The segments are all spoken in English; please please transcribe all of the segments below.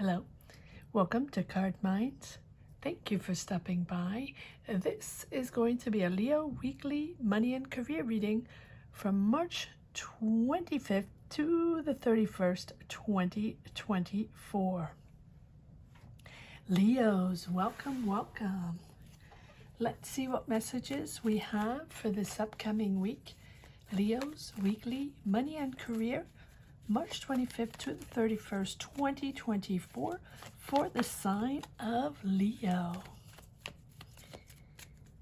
Hello, welcome to Card Minds. Thank you for stopping by. This is going to be a Leo weekly money and career reading from March 25th to the 31st, 2024. Leos, welcome, welcome. Let's see what messages we have for this upcoming week. Leo's weekly money and career, March 25th to the 31st, 2024, for the sign of Leo.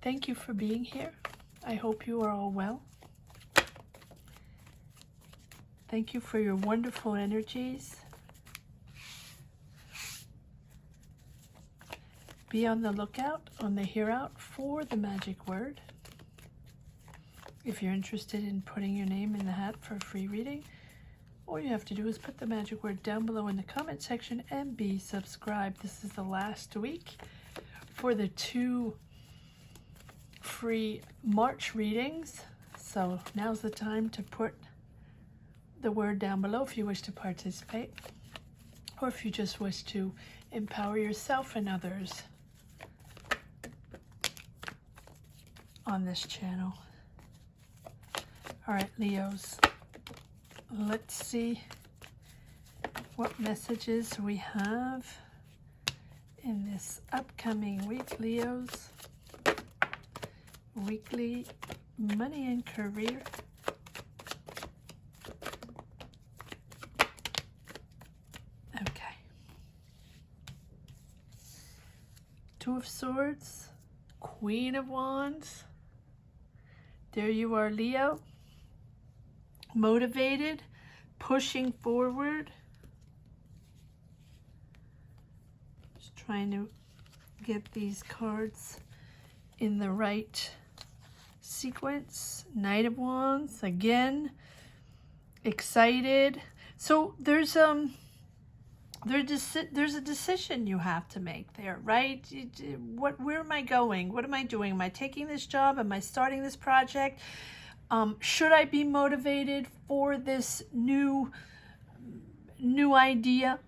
Thank you for being here. I hope you are all well. Thank you for your wonderful energies. Be on the lookout, on the hear out for the magic word. If you're interested in putting your name in the hat for a free reading, all you have to do is put the magic word down below in the comment section and be subscribed. This is the last week for the 2 free March readings. So now's the time to put the word down below if you wish to participate, or if you just wish to empower yourself and others on this channel. All right, Leos. Let's see what messages we have in this upcoming week, Leos. Weekly money and career. Okay. 2 of Swords, Queen of Wands. There you are, Leo. Motivated, pushing forward. Just trying to get these cards in the right sequence. Knight of Wands, again, excited. So there's a decision you have to make there, right? Where am I going? What am I doing? Am I taking this job? Am I starting this project? Should I be motivated for this new idea?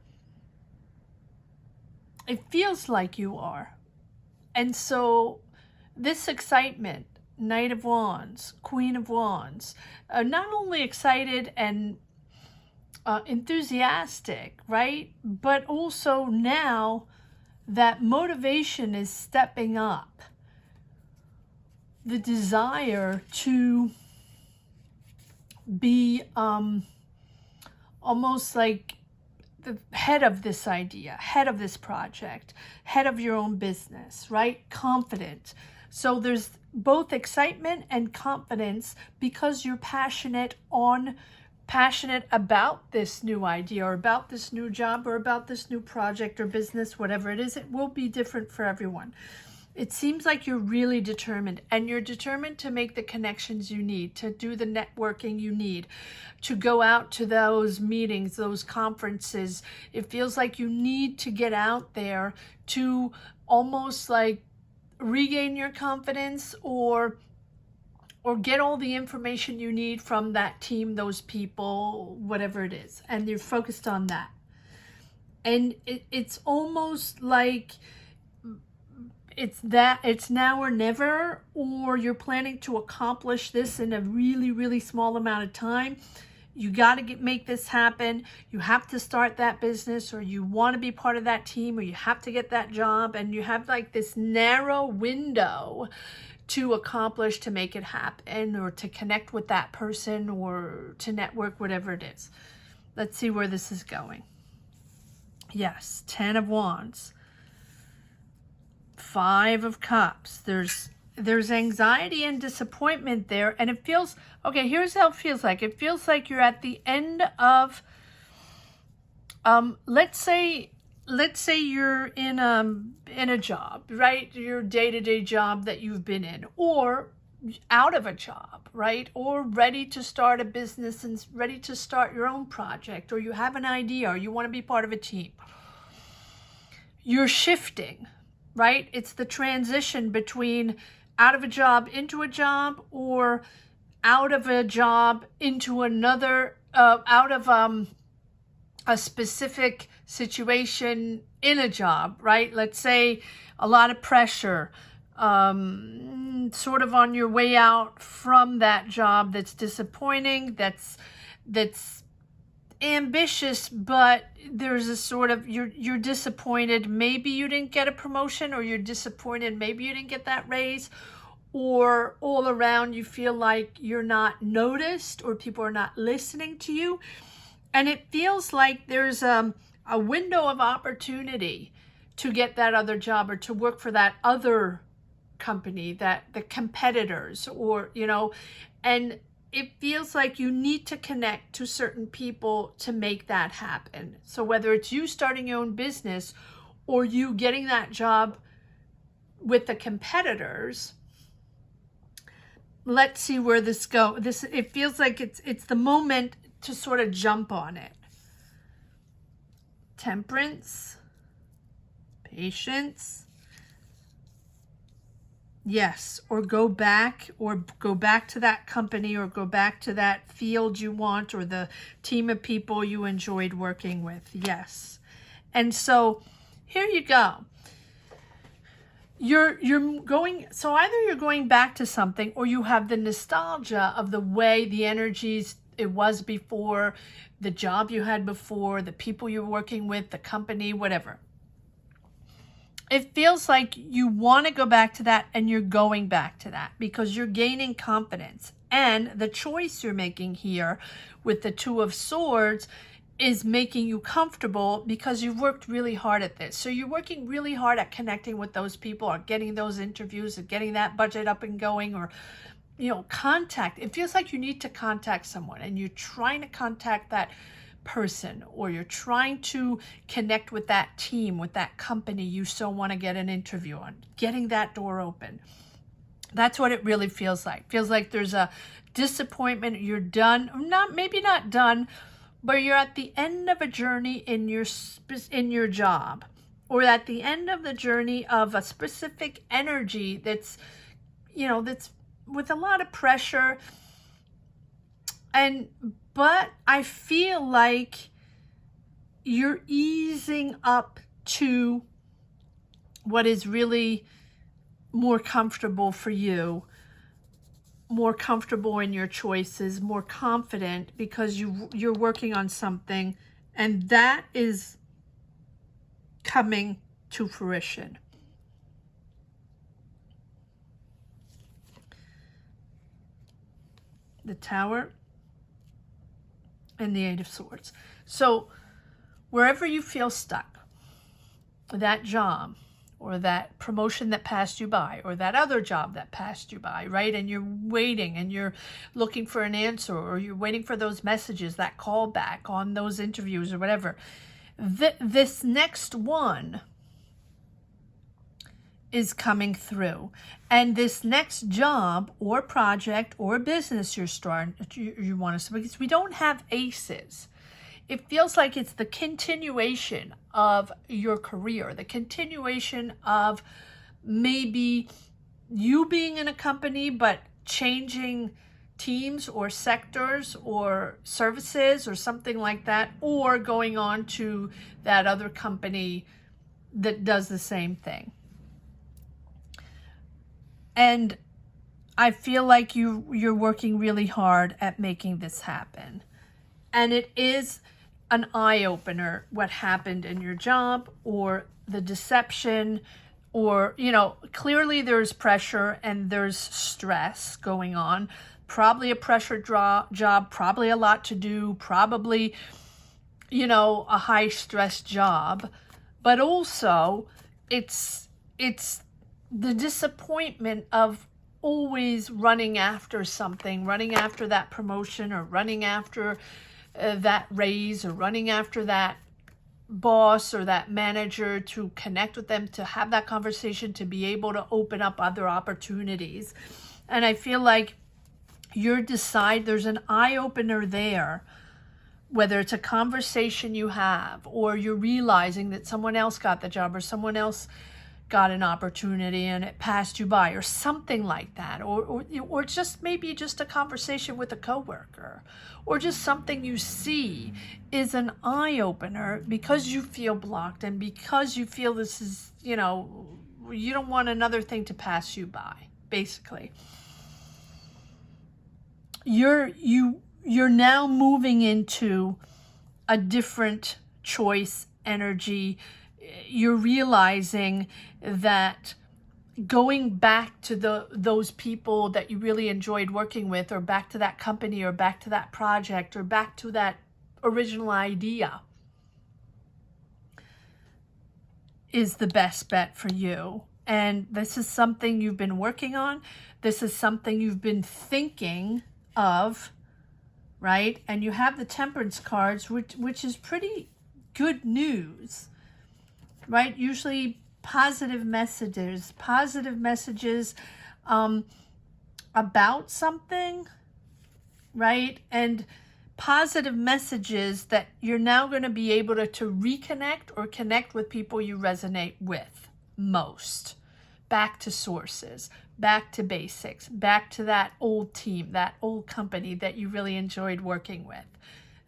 It feels like you are. And so this excitement, Knight of Wands, Queen of Wands, not only excited and enthusiastic, right? But also now that motivation is stepping up. The desire to be almost like the head of this idea, head of this project, head of your own business, right? Confident. So there's both excitement and confidence because you're passionate about this new idea or about this new job or about this new project or business, whatever it is. It will be different for everyone. It seems like you're really determined, and you're determined to make the connections you need, to do the networking you need, to go out to those meetings, those conferences. It feels like you need to get out there to almost like regain your confidence or get all the information you need from that team, those people, whatever it is. And you're focused on that. And it's almost like it's now or never, or you're planning to accomplish this in a really, really small amount of time. You got to make this happen. You have to start that business, or you want to be part of that team, or you have to get that job, and you have like this narrow window to accomplish, to make it happen, or to connect with that person, or to network, whatever it is. Let's see where this is going. Yes, 10 of Wands. 5 of Cups. There's anxiety and disappointment there, and it feels, okay, here's how it feels like. It feels like you're at the end of, let's say you're in a job, right? Your day-to-day job that you've been in, or out of a job, right? Or ready to start a business and ready to start your own project, or you have an idea, or you want to be part of a team. You're shifting, right? It's the transition between out of a job into a job, or out of a job into another, out of a specific situation in a job, right? Let's say a lot of pressure, sort of on your way out from that job that's disappointing, that's ambitious, but there's a sort of, you're disappointed. Maybe you didn't get a promotion, or you're disappointed. Maybe you didn't get that raise, or all around you feel like you're not noticed, or people are not listening to you. And it feels like there's a window of opportunity to get that other job, or to work for that other company, that the competitors, or, you know, and it feels like you need to connect to certain people to make that happen. So whether it's you starting your own business, or you getting that job with the competitors, let's see where this goes. It feels like it's the moment to sort of jump on it. Temperance, patience. Yes, or go back to that company, or go back to that field you want, or the team of people you enjoyed working with. Yes. And so here you go. You're going, so either you're going back to something, or you have the nostalgia of the way the energies it was before, the job you had before, the people you're working with, the company, whatever. It feels like you want to go back to that, and you're going back to that because you're gaining confidence. And the choice you're making here with the Two of Swords is making you comfortable because you've worked really hard at this. So you're working really hard at connecting with those people, or getting those interviews, or getting that budget up and going, or, you know, contact. It feels like you need to contact someone, and you're trying to contact that person, or you're trying to connect with that team, with that company you so want to get an interview on, getting that door open. That's what it really feels like. Feels like there's a disappointment. You're done, maybe not done, but you're at the end of a journey in your job, or at the end of the journey of a specific energy that's, you know, that's with a lot of pressure. But I feel like you're easing up to what is really more comfortable for you, more comfortable in your choices, more confident, because you're working on something, and that is coming to fruition. The Tower and the Eight of Swords. So wherever you feel stuck, that job, or that promotion that passed you by, or that other job that passed you by, right? And you're waiting, and you're looking for an answer, or you're waiting for those messages, that call back on those interviews, or whatever. This next one is coming through, and this next job or project or business you're starting, you want to, because we don't have aces. It feels like it's the continuation of your career, the continuation of maybe you being in a company but changing teams or sectors or services or something like that, or going on to that other company that does the same thing. And I feel like you're working really hard at making this happen. And it is an eye-opener what happened in your job, or the deception, or, you know, clearly there's pressure and there's stress going on. Probably a pressure job, probably a lot to do, probably, you know, a high-stress job. But also it's the disappointment of always running after something, running after that promotion, or running after that raise, or running after that boss or that manager, to connect with them, to have that conversation, to be able to open up other opportunities. And I feel like there's an eye-opener there, whether it's a conversation you have, or you're realizing that someone else got the job, or someone else, got an opportunity and it passed you by, or something like that, or just maybe just a conversation with a coworker, or just something you see is an eye-opener because you feel blocked and because you feel this is, you know, you don't want another thing to pass you by. Basically, you're now moving into a different choice energy. You're realizing that going back to those people that you really enjoyed working with, or back to that company, or back to that project, or back to that original idea is the best bet for you. And this is something you've been working on. This is something you've been thinking of, right? And you have the Temperance cards, which is pretty good news, right? Usually positive messages about something, right? And positive messages that you're now going to be able to reconnect or connect with people you resonate with most. Back to sources, back to basics, back to that old team, that old company that you really enjoyed working with.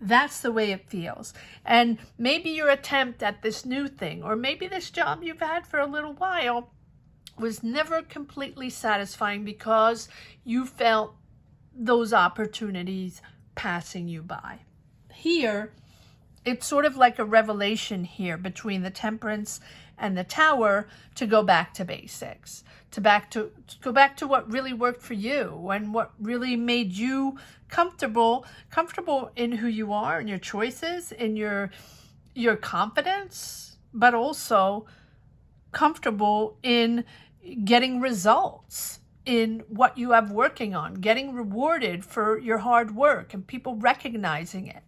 That's the way it feels. And maybe your attempt at this new thing, or maybe this job you've had for a little while, was never completely satisfying because you felt those opportunities passing you by. Here, it's sort of like a revelation here between the Temperance and the Tower to go back to basics, to go back to what really worked for you and what really made you comfortable in who you are and your choices, in your confidence, but also comfortable in getting results in what you have working on, getting rewarded for your hard work and people recognizing it.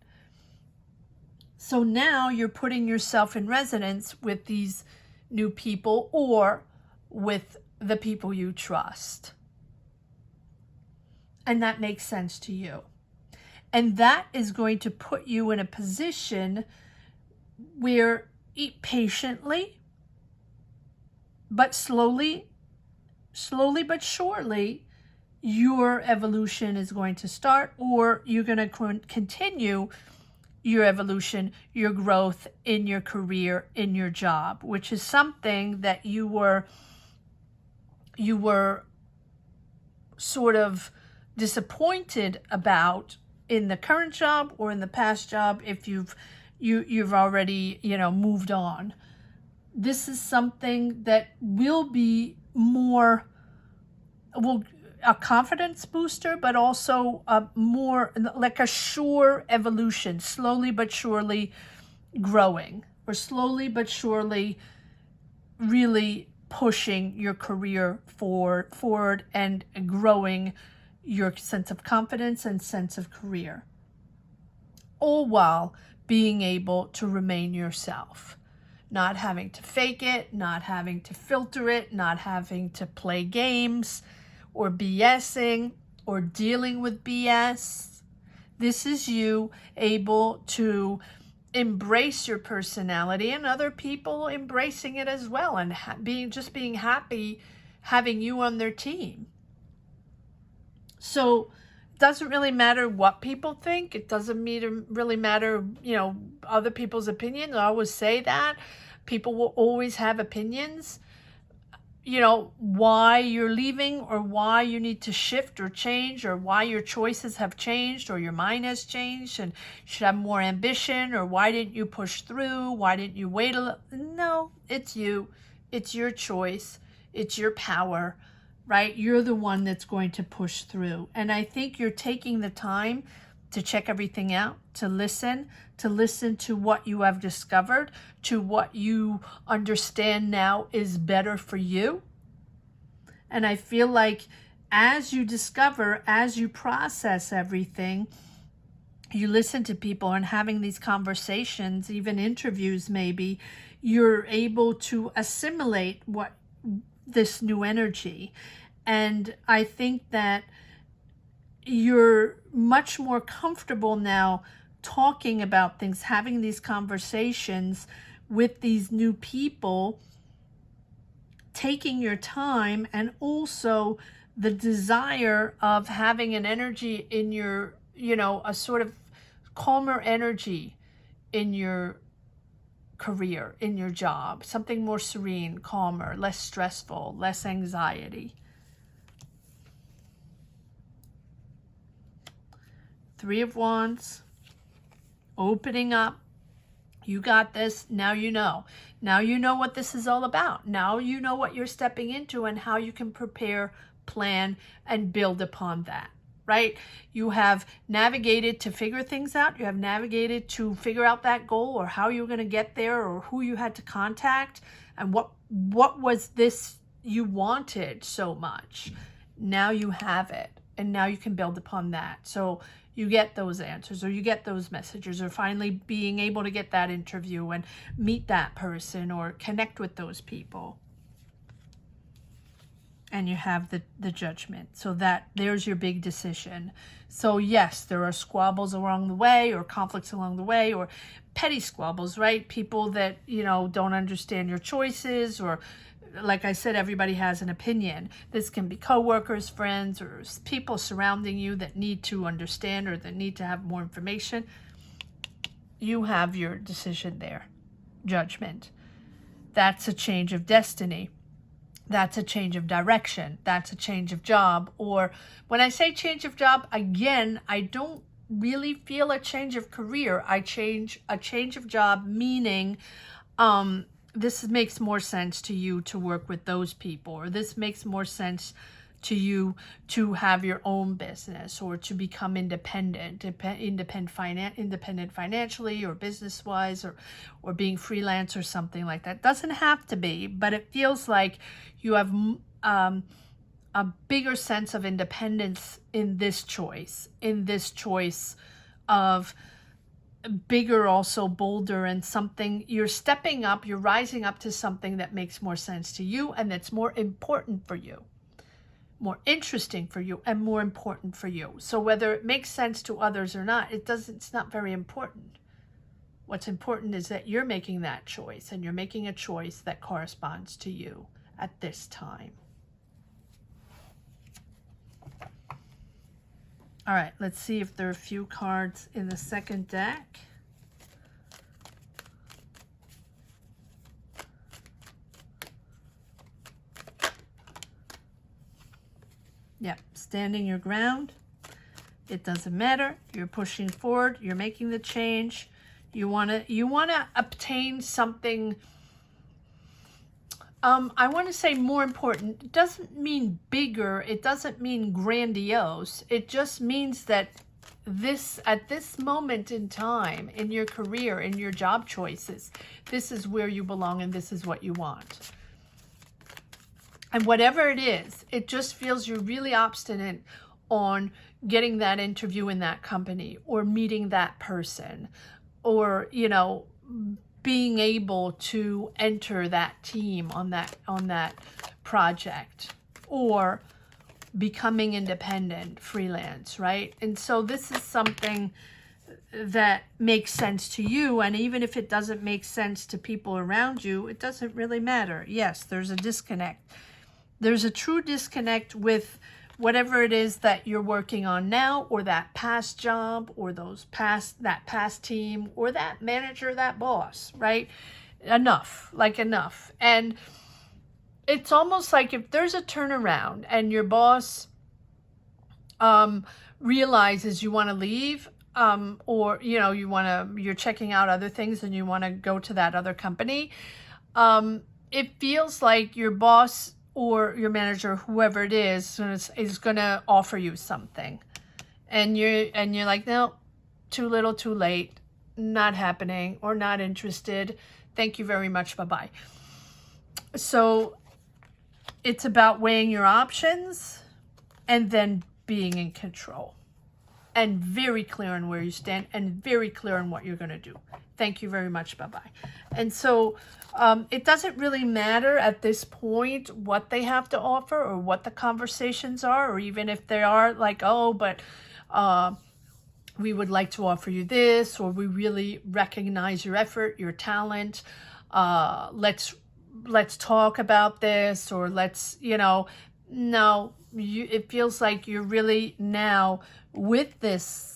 So now you're putting yourself in resonance with these new people or with the people you trust. And that makes sense to you. And that is going to put you in a position where patiently, but slowly but surely, your evolution is going to start, or you're going to continue your evolution, your growth in your career, in your job, which is something that you were sort of disappointed about in the current job or in the past job if you've already, moved on. This is something that will be a confidence booster, but also more like a sure evolution, slowly but surely growing, or slowly but surely really pushing your career forward and growing your sense of confidence and sense of career, all while being able to remain yourself. Not having to fake it, not having to filter it, not having to play games or BSing or dealing with BS. This is you able to embrace your personality and other people embracing it as well, and being happy having you on their team. So it doesn't really matter what people think. It doesn't really matter, other people's opinions. I always say that. People will always have opinions, why you're leaving, or why you need to shift or change, or why your choices have changed, or your mind has changed and you should have more ambition, or why didn't you push through? Why didn't you wait a little? No, it's you. It's your choice. It's your power, right? You're the one that's going to push through. And I think you're taking the time to check everything out, to listen to what you have discovered, to what you understand now is better for you. And I feel like as you discover, as you process everything, you listen to people and having these conversations, even interviews maybe, you're able to assimilate what this new energy. And I think that you're much more comfortable now talking about things, having these conversations with these new people taking your time, and also the desire of having an energy in your, you know, a sort of calmer energy in your career, in your job, something more serene, calmer, less stressful, less anxiety. Three of Wands, opening up. You got this. Now you know. Now you know what this is all about. Now you know what you're stepping into and how you can prepare, plan, and build upon that, right? You have navigated to figure things out. You have navigated to figure out that goal, or how you're going to get there, or who you had to contact, and what was this you wanted so much. Now you have it, and now you can build upon that. So you get those answers, or you get those messages, or finally being able to get that interview and meet that person or connect with those people. And you have the Judgment. So that there's your big decision. So yes, there are squabbles along the way, or conflicts along the way, or petty squabbles, right? People that, you know, don't understand your choices, or like I said, everybody has an opinion. This can be coworkers, friends, or people surrounding you that need to understand, or that need to have more information. You have your decision there. Judgment. That's a change of destiny. That's a change of direction. That's a change of job. Or when I say change of job, again, I don't really feel a change of career. A change of job, meaning this makes more sense to you to work with those people, or this makes more sense to you to have your own business, or to become independent financially, or business-wise, or being freelance, or something like that. Doesn't have to be, but it feels like you have a bigger sense of independence in this choice of bigger, also bolder, and something you're stepping up, you're rising up to something that makes more sense to you, and that's more important for you, more interesting for you, and more important for you. So whether it makes sense to others or not, it's not very important. What's important is that you're making that choice, and you're making a choice that corresponds to you at this time. All right, let's see if there are a few cards in the second deck. Yep, standing your ground. It doesn't matter. You're pushing forward. You're making the change. You wanna obtain something. I want to say more important. It doesn't mean bigger. It doesn't mean grandiose. It just means that at this moment in time, in your career, in your job choices, this is where you belong, and this is what you want. And whatever it is, it just feels you're really obstinate on getting that interview in that company, or meeting that person, or, you know, being able to enter that team on that project, or becoming independent, freelance, right? And so this is something that makes sense to you, and even if it doesn't make sense to people around you, it doesn't really matter. Yes, there's a disconnect. There's a true disconnect with whatever it is that you're working on now, or that past job, or that past team, or that manager, that boss, right? Enough. And it's almost like if there's a turnaround and your boss realizes you want to leave, or, you know, you're checking out other things and you want to go to that other company, it feels like your boss or your manager, whoever it is going to offer you something, and you're like, no, too little, too late, not happening, or not interested. Thank you very much. Bye-bye. So it's about weighing your options, and then being in control, and very clear on where you stand, and very clear on what you're going to do. Thank you very much. Bye-bye. And so it doesn't really matter at this point what they have to offer, or what the conversations are, or even if they are like, oh, but we would like to offer you this, or we really recognize your effort, your talent. Let's let's talk about this, or let's, no, it feels like you're really now with this.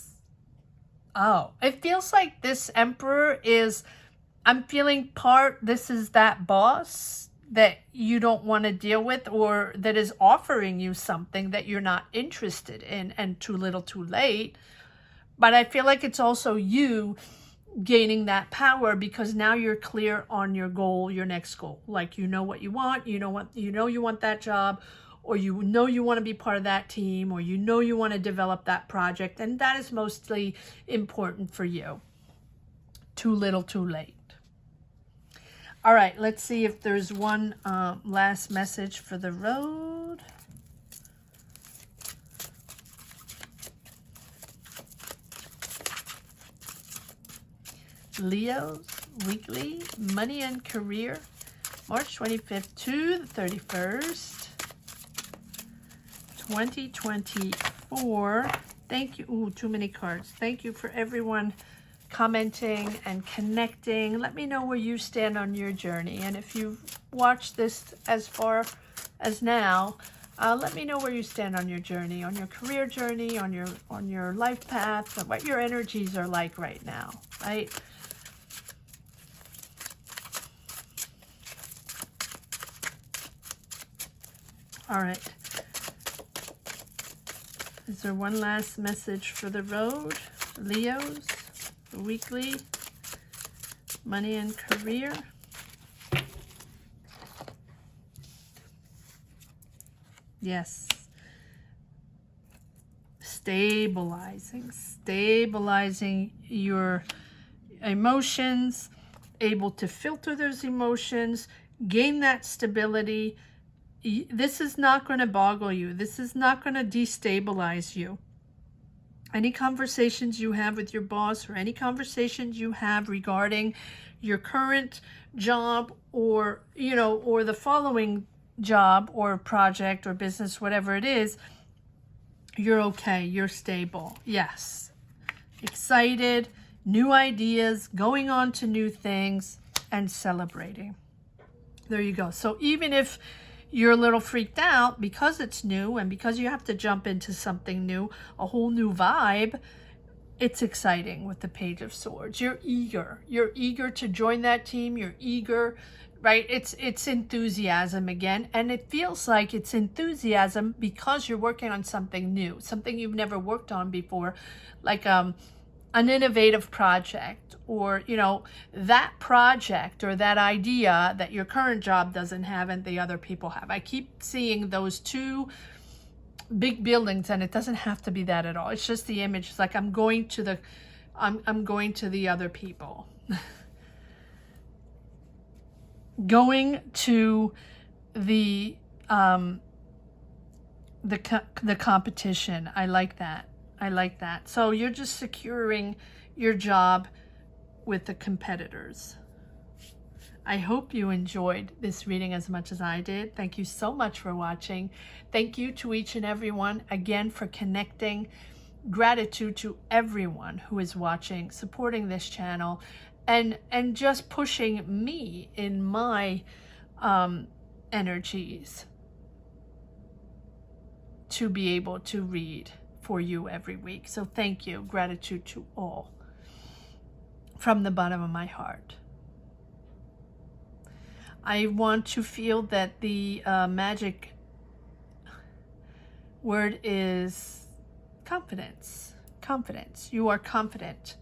Oh, it feels like this Emperor is, I'm feeling this is that boss that you don't want to deal with, or that is offering you something that you're not interested in, and too little too late. But I feel like it's also you gaining that power, because now you're clear on your goal, your next goal. Like, you know what you want, you want that job, or you want to be part of that team, or you want to develop that project, and that is mostly important for you. Too little too late. All right, let's see if there's one last message for the road. Leo's weekly money and career, March 25th to the 31st, 2024. Thank you. Ooh, too many cards. Thank you for everyone commenting and connecting. Let me know where you stand on your journey. And if you've watched this as far as now, let me know where you stand on your journey, on your career journey, on your life path, what your energies are like right now, right? All right. Is there one last message for the road? Leo's weekly money and career. Yes. Stabilizing your emotions, able to filter those emotions, gain that stability. This is not going to boggle you. This is not going to destabilize you. Any conversations you have with your boss, or any conversations you have regarding your current job, or, or the following job or project or business, whatever it is, you're okay. You're stable. Yes. Excited, new ideas, going on to new things, and celebrating. There you go. So even if you're a little freaked out because it's new, and because you have to jump into something new, a whole new vibe, it's exciting with the Page of Swords. You're eager. You're eager to join that team. You're eager, right? It's enthusiasm again. And it feels like it's enthusiasm because you're working on something new, something you've never worked on before, like an innovative project, or, that project or that idea that your current job doesn't have and the other people have. I keep seeing those two big buildings, and it doesn't have to be that at all. It's just the image. It's like I'm going to the other people. Going to the competition. I like that. So you're just securing your job with the competitors. I hope you enjoyed this reading as much as I did. Thank you so much for watching. Thank you to each and everyone again for connecting. Gratitude to everyone who is watching, supporting this channel, and just pushing me in my energies to be able to read for you every week. So thank you. Gratitude to all from the bottom of my heart. I want to feel that the magic word is confidence. Confidence. You are confident.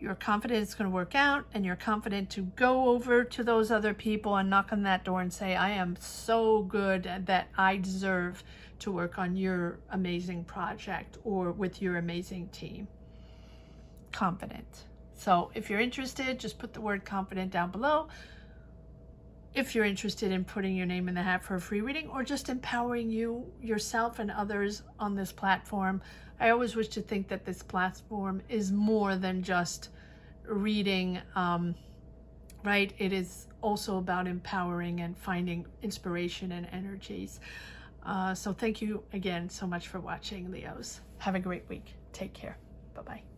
You're confident it's going to work out, and you're confident to go over to those other people and knock on that door and say, I am so good that I deserve to work on your amazing project or with your amazing team. Confident. So if you're interested, just put the word confident down below. If you're interested in putting your name in the hat for a free reading, or just empowering yourself and others on this platform. I always wish to think that this platform is more than just reading, right? It is also about empowering and finding inspiration and energies. So thank you again so much for watching, Leos. Have a great week. Take care. Bye-bye.